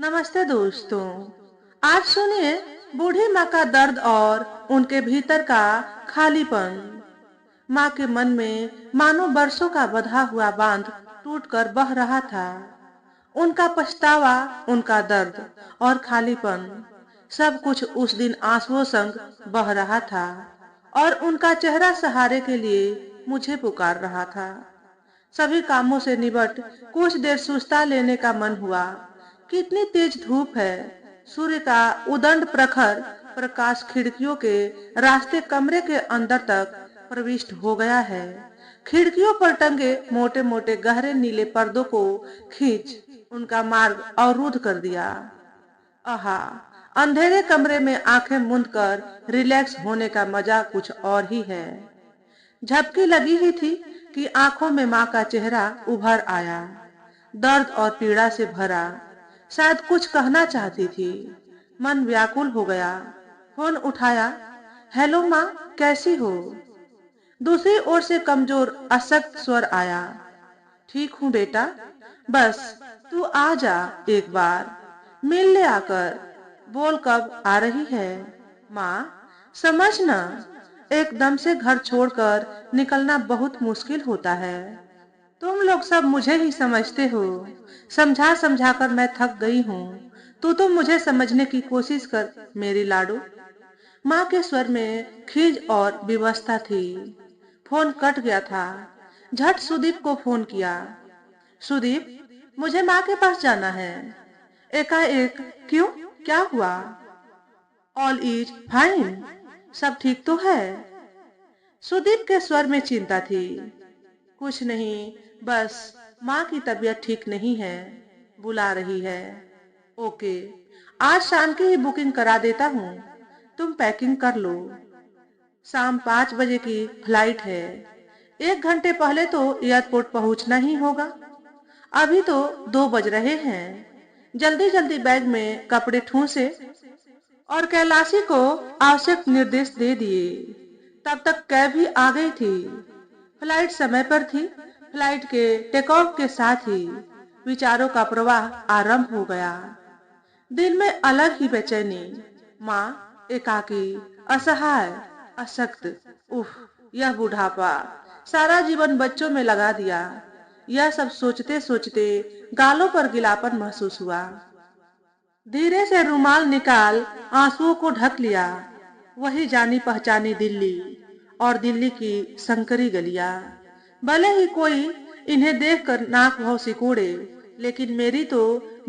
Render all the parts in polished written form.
नमस्ते दोस्तों। आज सुनिए बूढ़ी माँ का दर्द और उनके भीतर का खालीपन। माँ के मन में मानो बरसों का बंधा हुआ बांध टूटकर बह रहा था। उनका पछतावा, उनका दर्द और खालीपन, सब कुछ उस दिन आंसुओं संग बह रहा था और उनका चेहरा सहारे के लिए मुझे पुकार रहा था। सभी कामों से निबट कुछ देर सुस्ता लेने का मन हुआ। कितनी तेज धूप है। सूर्य का उदंड प्रखर प्रकाश खिड़कियों के रास्ते कमरे के अंदर तक प्रविष्ट हो गया है। खिड़कियों पर टंगे मोटे मोटे गहरे नीले पर्दों को खींच उनका मार्ग अवरुद्ध कर दिया। आहा, अंधेरे कमरे में आंखें मूंद कर रिलैक्स होने का मजा कुछ और ही है। झपकी लगी ही थी कि आंखों में माँ का चेहरा उभर आया, दर्द और पीड़ा से भरा। शायद कुछ कहना चाहती थी। मन व्याकुल हो गया। फोन उठाया। हेलो माँ, कैसी हो? दूसरी ओर से कमजोर अशक्त स्वर आया। ठीक हूँ बेटा, बस तू आ जा एक बार, मिल ले आकर। बोल कब आ रही है? माँ, समझना, एकदम से घर छोड़कर निकलना बहुत मुश्किल होता है। तुम लोग सब मुझे ही समझते हो। समझा समझा कर मैं थक गई हूँ। तो मुझे समझने की कोशिश कर मेरी लाडू। माँ के स्वर में खीज और विवशता थी। फोन कट गया था। झट सुदीप को फोन किया। सुदीप, मुझे माँ के पास जाना है। एकाएक, क्यों, क्या हुआ? ऑल इज फाइन, सब ठीक तो है? सुदीप के स्वर में चिंता थी। कुछ नहीं, बस माँ की तबीयत ठीक नहीं है, बुला रही है। ओके, आज शाम की ही बुकिंग करा देता हूँ, तुम पैकिंग कर लो। शाम 5 बजे की फ्लाइट है। 1 घंटे पहले तो एयरपोर्ट पहुंचना ही होगा। अभी तो 2 बज रहे हैं। जल्दी जल्दी बैग में कपड़े ठूंसे और कैलाशी को आवश्यक निर्देश दे दिए। तब तक कैब ही आ गई थी। फ्लाइट समय पर थी। फ्लाइट के टेक ऑफ के साथ ही विचारों का प्रवाह आरंभ हो गया। दिल में अलग ही बेचैनी। माँ एकाकी, असहाय, अशक्त। उफ, यह बुढ़ापा, सारा जीवन बच्चों में लगा दिया। यह सब सोचते सोचते गालों पर गिलापन महसूस हुआ। धीरे से रुमाल निकाल आंसुओं को ढक लिया। वही जानी पहचानी दिल्ली और दिल्ली की संकरी गलियां। भले ही कोई इन्हें देखकर नाक भौं सिकोड़े, लेकिन मेरी तो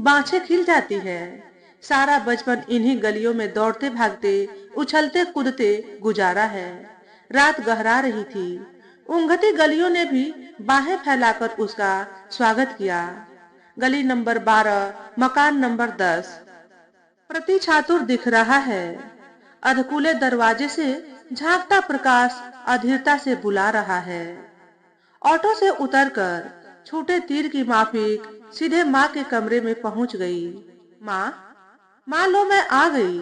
बाँछें खिल जाती है। सारा बचपन इन्हीं गलियों में दौड़ते भागते, उछलते कूदते गुजारा है। रात गहरा रही थी। ऊंघती गलियों ने भी बाहें फैलाकर उसका स्वागत किया। गली नंबर 12, मकान नंबर 10। प्रति छातुर दिख रहा है। अधकुले दरवाजे से झांकता प्रकाश अधीरता से बुला रहा है। ऑटो से उतरकर छूटे तीर की माफिक सीधे माँ के कमरे में पहुंच गई। माँ, माँ लो मैं आ गई।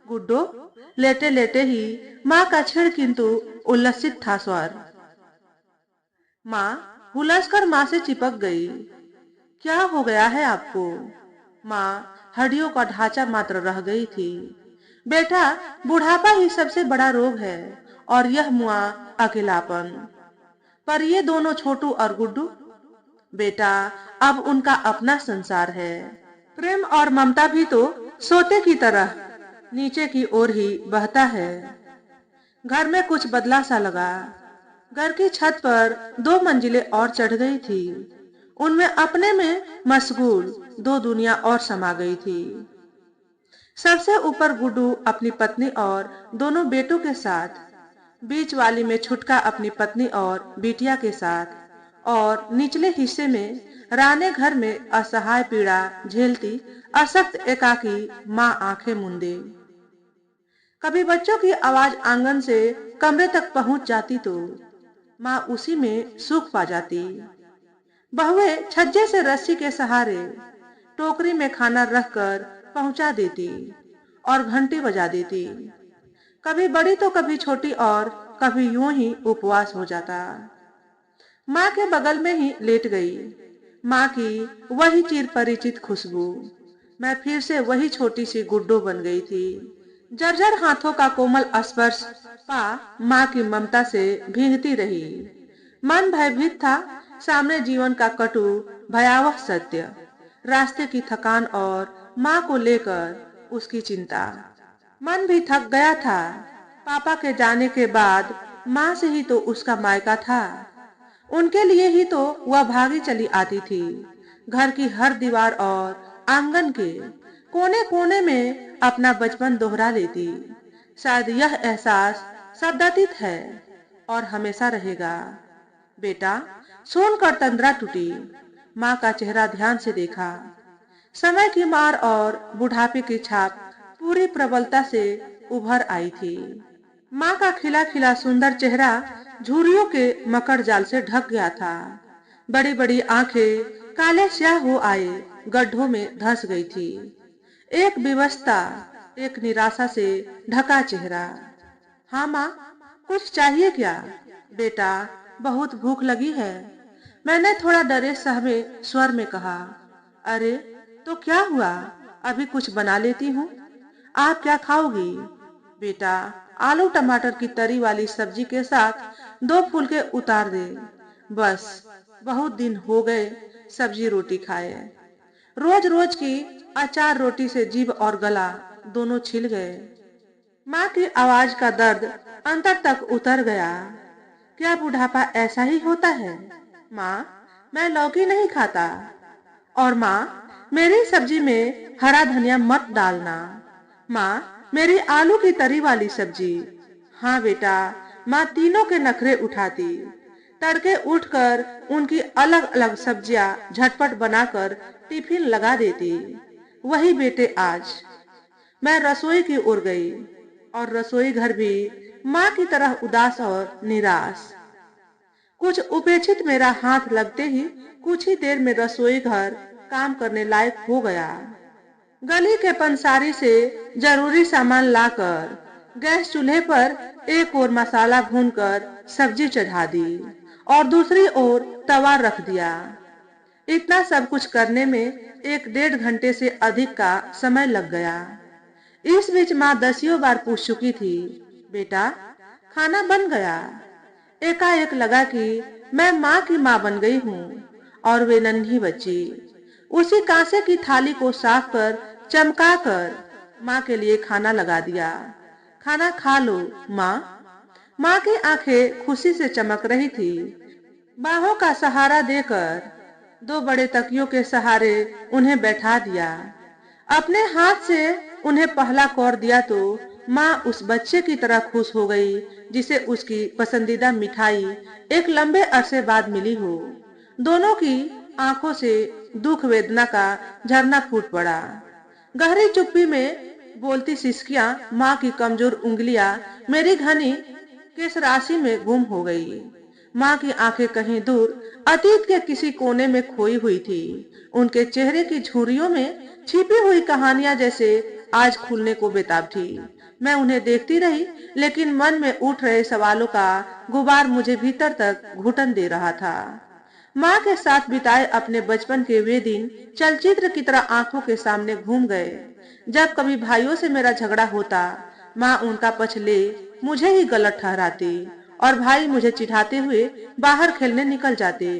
गुड्डो, लेटे लेटे ही माँ का छिड़ किंतु उल्लसित था स्वर। माँ हुलसकर माँ से चिपक गई। क्या हो गया है आपको? माँ हड्डियों का ढांचा मात्र रह गई थी। बेटा, बुढ़ापा ही सबसे बड़ा रोग है और यह मुआ अकेलापन। पर ये दोनों छोटू और गुड्डू, बेटा अब उनका अपना संसार है। प्रेम और ममता भी तो सोते की तरह नीचे की ओर ही बहता है। घर में कुछ बदला सा लगा। घर की छत पर 2 मंजिलें और चढ़ गई थी। उनमें अपने में मशगूल 2 दुनिया और समा गई थी। सबसे ऊपर गुड्डू अपनी पत्नी और दोनों बेटों के साथ, बीच वाली में छुटका अपनी पत्नी और बिटिया के साथ, और निचले हिस्से में राने घर में असहाय पीड़ा झेलती अशक्त एकाकी माँ आंखें मूंदे। कभी बच्चों की आवाज आंगन से कमरे तक पहुंच जाती तो माँ उसी में सुख पा जाती। बहुएं छज्जे से रस्सी के सहारे टोकरी में खाना रखकर पहुंचा देती और घंटी बजा देती। कभी बड़ी तो कभी छोटी और कभी यूं ही उपवास हो जाता। माँ के बगल में ही लेट गई। माँ की वही चिर परिचित खुशबू, मैं फिर से वही छोटी सी गुड्डो बन गई थी। जर्जर हाथों का कोमल स्पर्श पा माँ की ममता से भींगती रही। मन भयभीत था, सामने जीवन का कटु भयावह सत्य, रास्ते की थकान और माँ को लेकर उसकी चिंता। मन भी थक गया था। पापा के जाने के बाद माँ से ही तो उसका मायका था। उनके लिए ही तो वह भागी चली आती थी। घर की हर दीवार और आंगन के कोने कोने में अपना बचपन दोहरा लेती। शायद यह एहसास शब्दातीत है और हमेशा रहेगा। बेटा, सुनकर तंद्रा टूटी। माँ का चेहरा ध्यान से देखा। समय की मार और बुढ़ापे की छाप पूरी प्रबलता से उभर आई थी। माँ का खिला खिला सुंदर चेहरा झुर्रियों के मकर जाल से ढक गया था। बड़ी बड़ी आंखें काले स्याह हो आए गड्ढों में धंस गई थी। एक विवशता, एक निराशा से ढका चेहरा। हाँ माँ, कुछ चाहिए क्या? बेटा, बहुत भूख लगी है, मैंने थोड़ा डरे सहमे स्वर में कहा। अरे तो क्या हुआ, अभी कुछ बना लेती हूँ। आप क्या खाओगी? बेटा, आलू टमाटर की तरी वाली सब्जी के साथ 2 फुलके उतार दे। बस, बहुत दिन हो गए सब्जी रोटी खाए। रोज रोज की अचार रोटी से जीभ और गला दोनों छिल गए। माँ की आवाज का दर्द अंतर तक उतर गया। क्या बुढ़ापा ऐसा ही होता है? माँ, मैं लौकी नहीं खाता। और माँ, मेरी सब्जी में हरा धनिया मत डालना। माँ, मेरी आलू की तरी वाली सब्जी। हाँ बेटा, माँ तीनों के नखरे उठाती। तड़के उठकर उनकी अलग अलग सब्जियां झटपट बनाकर टिफिन लगा देती। वही बेटे आज। मैं रसोई की ओर गई और रसोई घर भी माँ की तरह उदास और निराश। कुछ उपेक्षित मेरा हाथ लगते ही कुछ ही देर में रसोई घर काम करने लायक हो गया। गली के पंसारी से जरूरी सामान लाकर गैस चूल्हे पर एक ओर मसाला भूनकर सब्जी चढ़ा दी और दूसरी ओर तवा रख दिया। इतना सब कुछ करने में 1 डेढ़ घंटे से अधिक का समय लग गया। इस बीच माँ दसियों बार पूछ चुकी थी, बेटा, खाना बन गया? एकाएक लगा कि मैं माँ की माँ बन गई हूँ और वे नन्ही बच्ची। उसी कांसे की थाली को साफ कर चमका कर माँ के लिए खाना लगा दिया। खाना खा लो माँ। माँ की आंखें खुशी से चमक रही थी। बाहों का सहारा देकर 2 बड़े तकियों के सहारे उन्हें बैठा दिया। अपने हाथ से उन्हें पहला कौर दिया तो माँ उस बच्चे की तरह खुश हो गई जिसे उसकी पसंदीदा मिठाई एक लंबे अरसे बाद मिली हो। दोनों की आंखों से दुख वेदना का झरना फूट पड़ा। गहरी चुप्पी में बोलती सिसकियां माँ की कमजोर उंगलियां मेरी घनी केस राशि में गुम हो गई। माँ की आंखें कहीं दूर अतीत के किसी कोने में खोई हुई थी। उनके चेहरे की झुर्रियों में छिपी हुई कहानियां जैसे आज खुलने को बेताब थी। मैं उन्हें देखती रही, लेकिन मन में उठ रहे सवालों का गुबार मुझे भीतर तक घुटन दे रहा था। माँ के साथ बिताए अपने बचपन के वे दिन चलचित्र की तरह आंखों के सामने घूम गए। जब कभी भाइयों से मेरा झगड़ा होता, माँ उनका पक्ष ले मुझे ही गलत ठहराती और भाई मुझे चिढ़ाते हुए बाहर खेलने निकल जाते।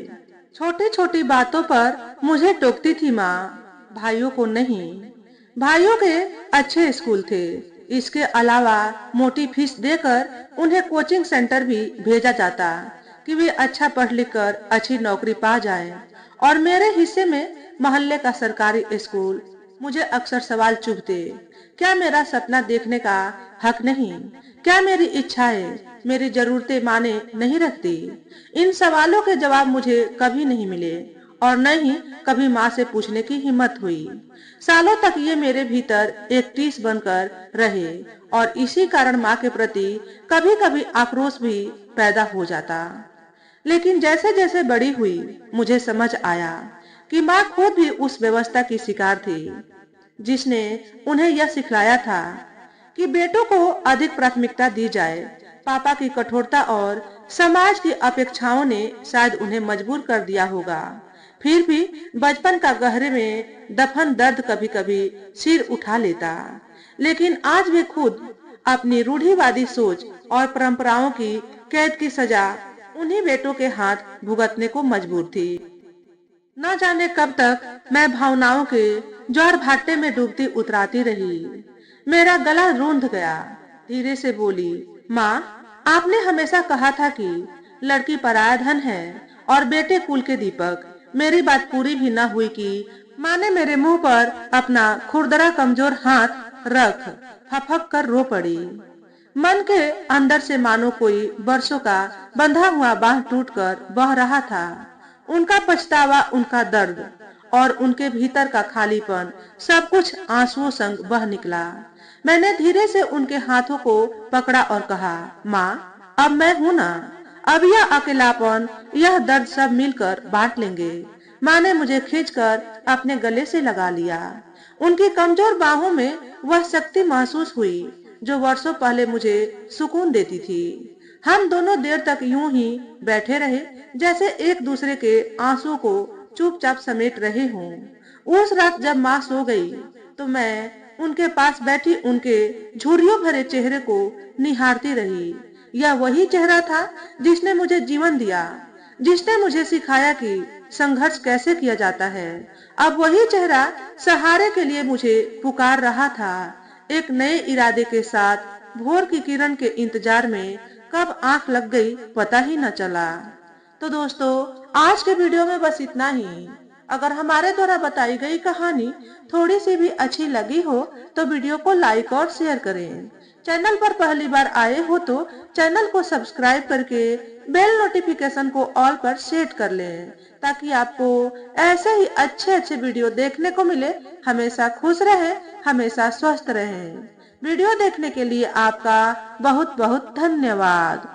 छोटी छोटी बातों पर मुझे टोकती थी माँ, भाइयों को नहीं। भाइयों के अच्छे स्कूल थे, इसके अलावा मोटी फीस देकर उन्हें कोचिंग सेंटर भी भेजा जाता कि वे अच्छा पढ़ लिख कर अच्छी नौकरी पा जाएं। और मेरे हिस्से में मोहल्ले का सरकारी स्कूल। मुझे अक्सर सवाल चुभते, क्या मेरा सपना देखने का हक नहीं? क्या मेरी इच्छाएं, मेरी जरूरतें माने नहीं रखती? इन सवालों के जवाब मुझे कभी नहीं मिले और न ही कभी माँ से पूछने की हिम्मत हुई। सालों तक ये मेरे भीतर एक टीस बनकर रहे और इसी कारण माँ के प्रति कभी कभी आक्रोश भी पैदा हो जाता। लेकिन जैसे जैसे बड़ी हुई मुझे समझ आया कि माँ खुद भी उस व्यवस्था की शिकार थी जिसने उन्हें यह सिखलाया था कि बेटों को अधिक प्राथमिकता दी जाए। पापा की कठोरता और समाज की अपेक्षाओं ने शायद उन्हें मजबूर कर दिया होगा। फिर भी बचपन का गहरे में दफन दर्द कभी कभी सिर उठा लेता। लेकिन आज वे खुद अपनी रूढ़िवादी सोच और परंपराओं की कैद की सजा उन्हीं बेटों के हाथ भुगतने को मजबूर थी। न जाने कब तक मैं भावनाओं के ज्वार भाटे में डूबती उतराती रही। मेरा गला रूंध गया। धीरे से बोली, माँ, आपने हमेशा कहा था कि लड़की पराया धन है और बेटे कुल के दीपक। मेरी बात पूरी भी न हुई कि माँ ने मेरे मुंह पर अपना खुरदरा कमजोर हाथ रख फफक कर रो पड़ी। मन के अंदर से मानो कोई बरसों का बंधा हुआ बांध टूटकर बह रहा था। उनका पछतावा, उनका दर्द और उनके भीतर का खालीपन सब कुछ आंसुओं संग बह निकला। मैंने धीरे से उनके हाथों को पकड़ा और कहा, माँ, अब मैं हूं ना। अब यह अकेलापन, यह दर्द सब मिलकर बांट लेंगे। माँ ने मुझे खींचकर अपने गले से लगा लिया। उनकी कमजोर बाहों में वह शक्ति महसूस हुई जो वर्षों पहले मुझे सुकून देती थी। हम दोनों देर तक यूं ही बैठे रहे, जैसे एक दूसरे के आंसुओं को चुपचाप समेट रहे हों। उस रात जब माँ सो गई, तो मैं उनके पास बैठी उनके झुर्रियों भरे चेहरे को निहारती रही। यह वही चेहरा था जिसने मुझे जीवन दिया, जिसने मुझे सिखाया कि संघर्ष कैसे किया जाता है। अब वही चेहरा सहारे के लिए मुझे पुकार रहा था, एक नए इरादे के साथ। भोर की किरण के इंतजार में कब आंख लग गई पता ही न चला। तो दोस्तों, आज के वीडियो में बस इतना ही। अगर हमारे द्वारा बताई गई कहानी थोड़ी सी भी अच्छी लगी हो तो वीडियो को लाइक और शेयर करें। चैनल पर पहली बार आए हो तो चैनल को सब्सक्राइब करके बेल नोटिफिकेशन को ऑल पर सेट कर लें, ताकि आपको ऐसे ही अच्छे अच्छे वीडियो देखने को मिले। हमेशा खुश रहें, हमेशा स्वस्थ रहें। वीडियो देखने के लिए आपका बहुत बहुत धन्यवाद।